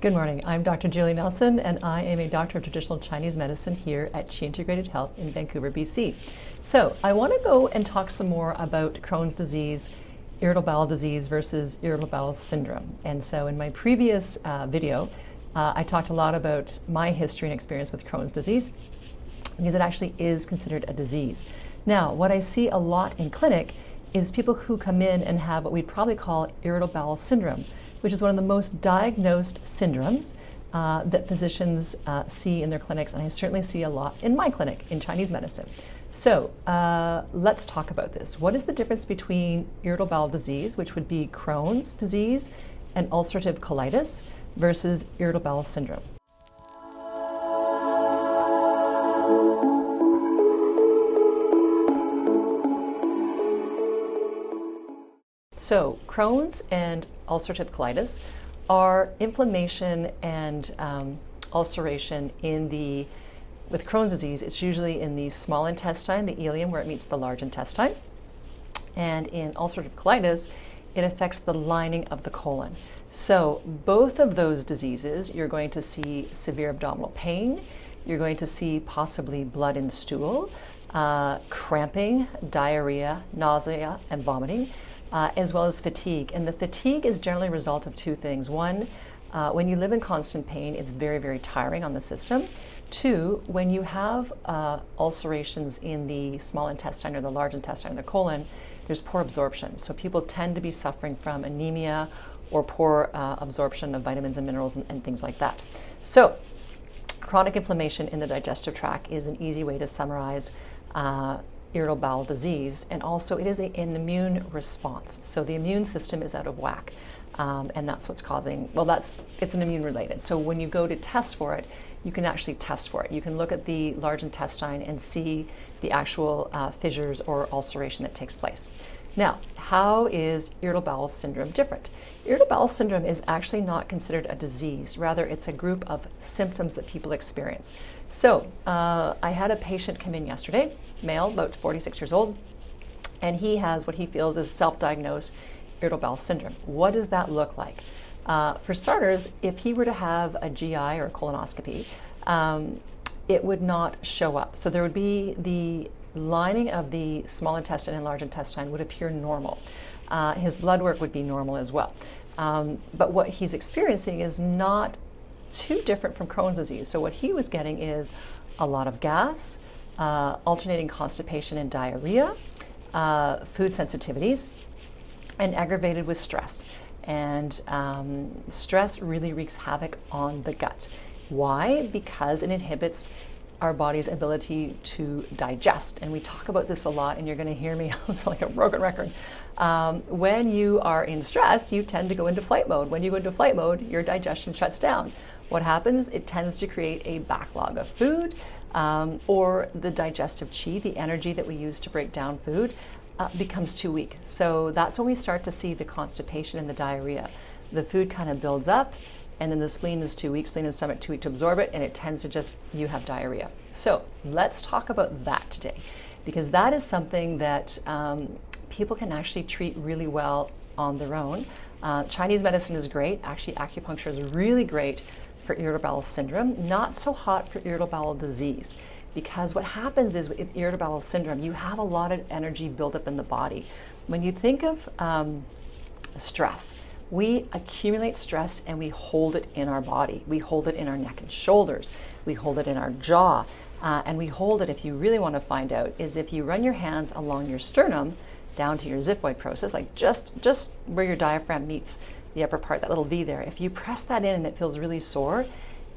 Good morning. I'm Dr. Julie Nelson, and I am a doctor of traditional Chinese medicine here at Chi Integrated Health in Vancouver, BC. So I want to go and talk some more about Crohn's disease, irritable bowel disease versus irritable bowel syndrome. And so in my previous video, I talked a lot about my history and experience with Crohn's disease because it actually is considered a disease. Now, what I see a lot in clinic is people who come in and have what we'd probably call irritable bowel syndrome, which is one of the most diagnosed syndromes that physicians see in their clinics, and I certainly see a lot in my clinic in Chinese medicine. So let's talk about this. What is the difference between irritable bowel disease, which would be Crohn's disease and ulcerative colitis, versus irritable bowel syndrome? So Crohn's and ulcerative colitis are inflammation and ulceration with Crohn's disease, it's usually in the small intestine, the ileum, where it meets the large intestine. And in ulcerative colitis, it affects the lining of the colon. So both of those diseases, you're going to see severe abdominal pain, you're going to see possibly blood in stool, cramping, diarrhea, nausea, and vomiting, as well as fatigue. And the fatigue is generally a result of two things. One, when you live in constant pain, it's very, very tiring on the system. Two, when you have ulcerations in the small intestine or the large intestine or the colon, there's poor absorption. So people tend to be suffering from anemia or poor absorption of vitamins and minerals and things like that. So chronic inflammation in the digestive tract is an easy way to summarize irritable bowel disease, and also it is an immune response. So the immune system is out of whack, and that's what's causing, it's an immune related. So when you go to test for it, you can actually test for it. You can look at the large intestine and see the actual fissures or ulceration that takes place. Now, how is irritable bowel syndrome different? Irritable bowel syndrome is actually not considered a disease. Rather, it's a group of symptoms that people experience. So I had a patient come in yesterday, male, about 46 years old, and he has what he feels is self-diagnosed irritable bowel syndrome. What does that look like? For starters, if he were to have a GI or a colonoscopy, it would not show up. So there would be the lining of the small intestine and large intestine would appear normal. His blood work would be normal as well. But what he's experiencing is not too different from Crohn's disease. So what he was getting is a lot of gas, alternating constipation and diarrhea, food sensitivities, and aggravated with stress. And stress really wreaks havoc on the gut. Why? Because it inhibits our body's ability to digest. And we talk about this a lot, and you're going to hear me sound like a broken record. When you are in stress, you tend to go into flight mode. When you go into flight mode, your digestion shuts down. What happens? It tends to create a backlog of food, or the digestive qi, the energy that we use to break down food, becomes too weak. So that's when we start to see the constipation and the diarrhea. The food kind of builds up, and then the spleen is too weak, spleen and stomach too weak to absorb it, and it tends to you have diarrhea. So let's talk about that today, because that is something that people can actually treat really well on their own. Chinese medicine is great. Actually, acupuncture is really great for irritable bowel syndrome, not so hot for irritable bowel disease. Because what happens is with irritable bowel syndrome, you have a lot of energy built up in the body. When you think of stress, we accumulate stress and we hold it in our body. We hold it in our neck and shoulders. We hold it in our jaw. And we hold it, if you really want to find out, is if you run your hands along your sternum down to your xiphoid process, like just where your diaphragm meets the upper part, that little V there. If you press that in and it feels really sore,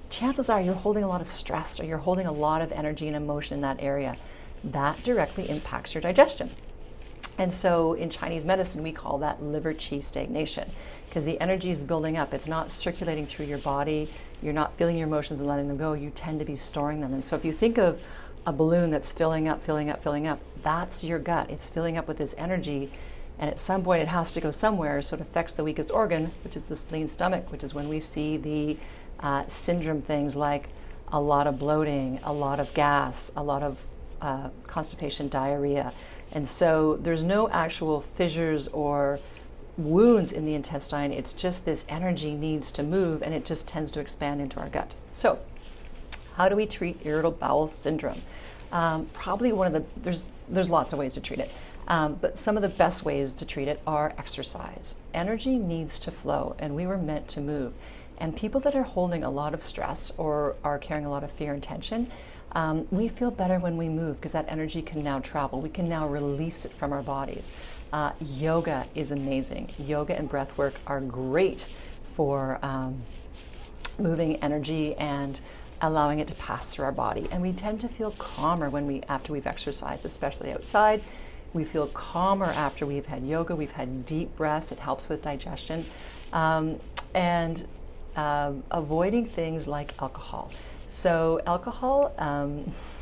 chances are you're holding a lot of stress or you're holding a lot of energy and emotion in that area. That directly impacts your digestion. And so in Chinese medicine, we call that liver qi stagnation, because the energy is building up. It's not circulating through your body. You're not feeling your emotions and letting them go. You tend to be storing them. And so if you think of a balloon that's filling up, that's your gut. It's filling up with this energy. And at some point, it has to go somewhere. So it affects the weakest organ, which is the spleen stomach, which is when we see the syndrome things like a lot of bloating, a lot of gas, a lot of constipation, diarrhea. And so there's no actual fissures or wounds in the intestine. It's just this energy needs to move, and it just tends to expand into our gut. So how do we treat irritable bowel syndrome? Probably one of the, there's lots of ways to treat it, but some of the best ways to treat it are exercise. Energy needs to flow, and we were meant to move. And people that are holding a lot of stress or are carrying a lot of fear and tension, we feel better when we move because that energy can now travel. We can now release it from our bodies. Yoga is amazing. Yoga and breath work are great for moving energy and allowing it to pass through our body. And we tend to feel calmer after we've exercised, especially outside. We feel calmer after we've had yoga. We've had deep breaths. It helps with digestion. And avoiding things like alcohol. So alcohol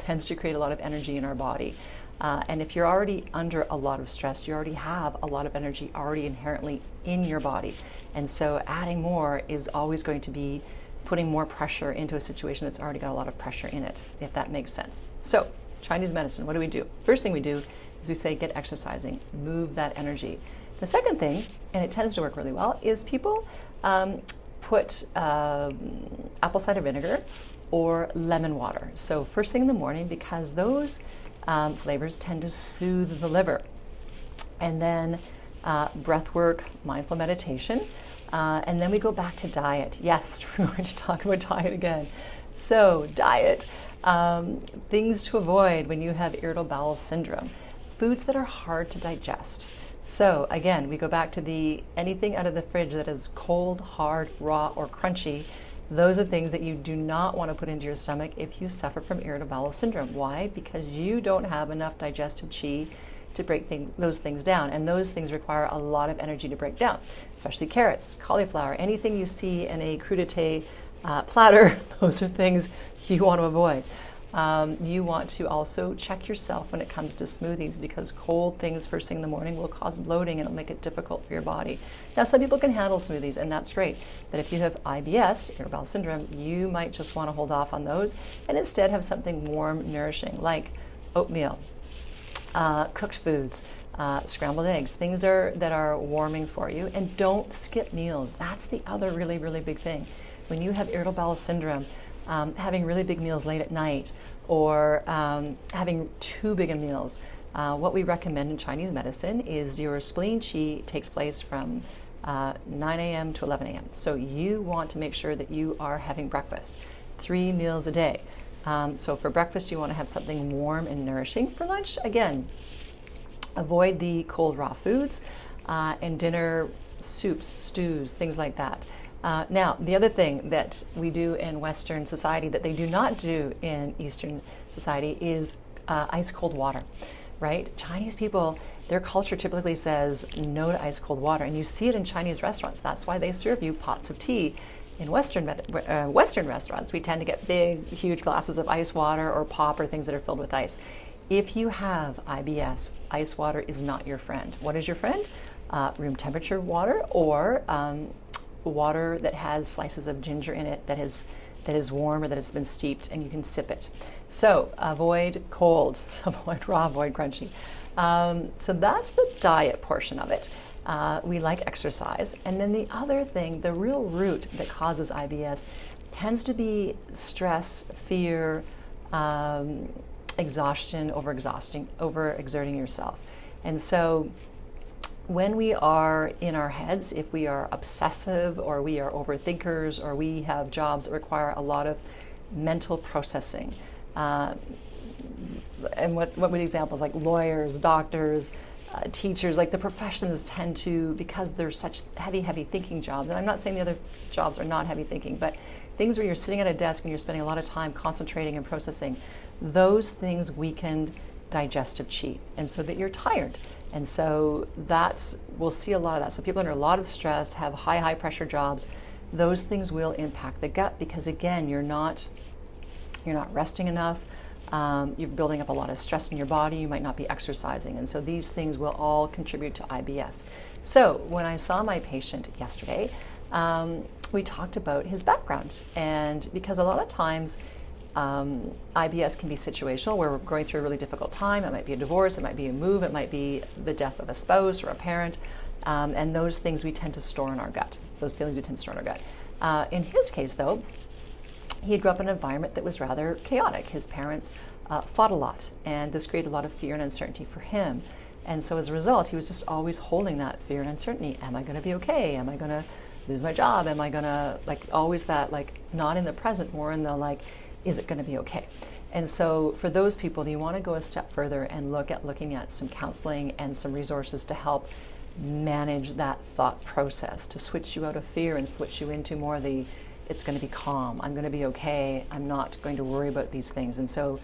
tends to create a lot of energy in our body. And if you're already under a lot of stress, you already have a lot of energy already inherently in your body. And so adding more is always going to be putting more pressure into a situation that's already got a lot of pressure in it, if that makes sense. So Chinese medicine, what do we do? First thing we do is we say get exercising, move that energy. The second thing, and it tends to work really well, is people put apple cider vinegar or lemon water. So first thing in the morning, because those flavors tend to soothe the liver. And then breath work, mindful meditation, and then we go back to diet. Yes, we're going to talk about diet again. So diet, things to avoid when you have irritable bowel syndrome. Foods that are hard to digest. So again, we go back to anything out of the fridge that is cold, hard, raw, or crunchy. Those are things that you do not want to put into your stomach if you suffer from irritable bowel syndrome. Why? Because you don't have enough digestive qi to break those things down. And those things require a lot of energy to break down, especially carrots, cauliflower, anything you see in a crudité platter, those are things you want to avoid. You want to also check yourself when it comes to smoothies, because cold things first thing in the morning will cause bloating and it'll make it difficult for your body. Now, some people can handle smoothies, and that's great. But if you have IBS, irritable bowel syndrome, you might just want to hold off on those and instead have something warm, nourishing, like oatmeal, cooked foods, scrambled eggs, things that are warming for you. And don't skip meals. That's the other really, really big thing. When you have irritable bowel syndrome, having really big meals late at night or having too big of meals. What we recommend in Chinese medicine is your spleen qi takes place from 9 a.m. to 11 a.m. So you want to make sure that you are having breakfast, 3 meals a day. So for breakfast, you want to have something warm and nourishing. For lunch, again, avoid the cold raw foods, and dinner, soups, stews, things like that. Now, the other thing that we do in Western society that they do not do in Eastern society is ice cold water, right? Chinese people, their culture typically says no to ice cold water, and you see it in Chinese restaurants. That's why they serve you pots of tea. In Western restaurants, we tend to get big, huge glasses of ice water or pop or things that are filled with ice. If you have IBS, ice water is not your friend. What is your friend? Room temperature water, or water that has slices of ginger in it that is warm or that has been steeped, and you can sip it. So avoid cold, avoid raw, avoid crunchy. So that's the diet portion of it. We like exercise. And then the other thing, the real root that causes IBS tends to be stress, fear, exhaustion, overexerting yourself. And so when we are in our heads, if we are obsessive or we are overthinkers or we have jobs that require a lot of mental processing, and what would examples like lawyers, doctors, teachers, like the professions tend to, because they're such heavy thinking jobs, and I'm not saying the other jobs are not heavy thinking, but things where you're sitting at a desk and you're spending a lot of time concentrating and processing, those things weaken digestive qi, and so that you're tired. And so we'll see a lot of that. So people under a lot of stress, have high pressure jobs, those things will impact the gut, because again, you're not resting enough. You're building up a lot of stress in your body. You might not be exercising. And so these things will all contribute to IBS. So when I saw my patient yesterday, we talked about his background. And because a lot of times IBS can be situational, where we're going through a really difficult time. It might be a divorce, it might be a move, it might be the death of a spouse or a parent. And those things we tend to store in our gut. Those feelings we tend to store in our gut. In his case, though, he grew up in an environment that was rather chaotic. His parents fought a lot, and this created a lot of fear and uncertainty for him. And so as a result, he was just always holding that fear and uncertainty. Am I going to be okay? Am I going to lose my job? Am I going to, always that, not in the present, more in the, is it going to be okay? And so for those people, you want to go a step further and looking at some counseling and some resources to help manage that thought process, to switch you out of fear and switch you into more the, it's going to be calm, I'm going to be okay, I'm not going to worry about these things. And so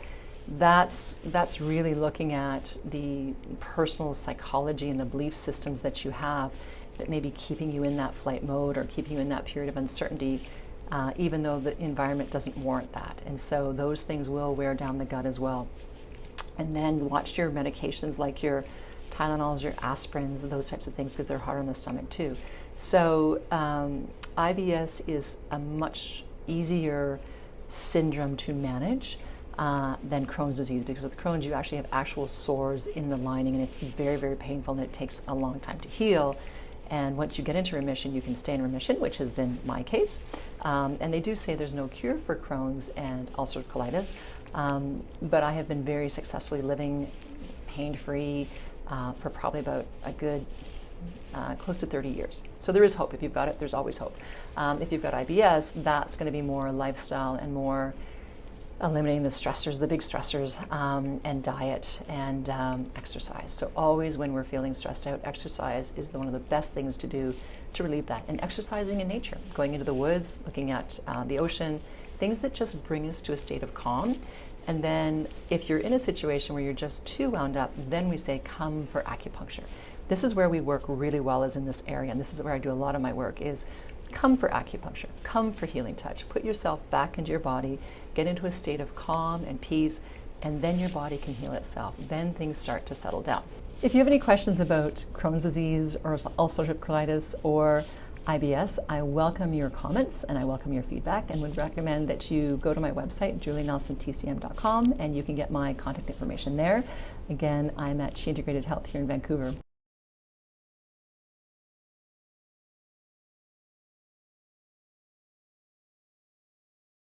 that's really looking at the personal psychology and the belief systems that you have that may be keeping you in that flight mode or keeping you in that period of uncertainty, even though the environment doesn't warrant that. And so those things will wear down the gut as well. And then watch your medications, like your Tylenols, your aspirins, those types of things, because they're hard on the stomach too. So IBS is a much easier syndrome to manage than Crohn's disease, because with Crohn's you actually have actual sores in the lining, and it's very, very painful, and it takes a long time to heal. And once you get into remission, you can stay in remission, which has been my case. And they do say there's no cure for Crohn's and ulcerative colitis, but I have been very successfully living pain-free for probably about a good close to 30 years. So there is hope. If you've got it, there's always hope. If you've got IBS, that's going to be more lifestyle and more eliminating the stressors, the big stressors, and diet and exercise. So always when we're feeling stressed out, exercise is one of the best things to do to relieve that. And exercising in nature, going into the woods, looking at the ocean, things that just bring us to a state of calm. And then if you're in a situation where you're just too wound up, then we say come for acupuncture. This is where we work really well, is in this area, and this is where I do a lot of my work, is come for acupuncture, come for healing touch. Put yourself back into your body, get into a state of calm and peace, and then your body can heal itself. Then things start to settle down. If you have any questions about Crohn's disease or ulcerative colitis or IBS, I welcome your comments and I welcome your feedback, and would recommend that you go to my website, julienelsontcm.com, and you can get my contact information there. Again, I'm at She Integrated Health here in Vancouver.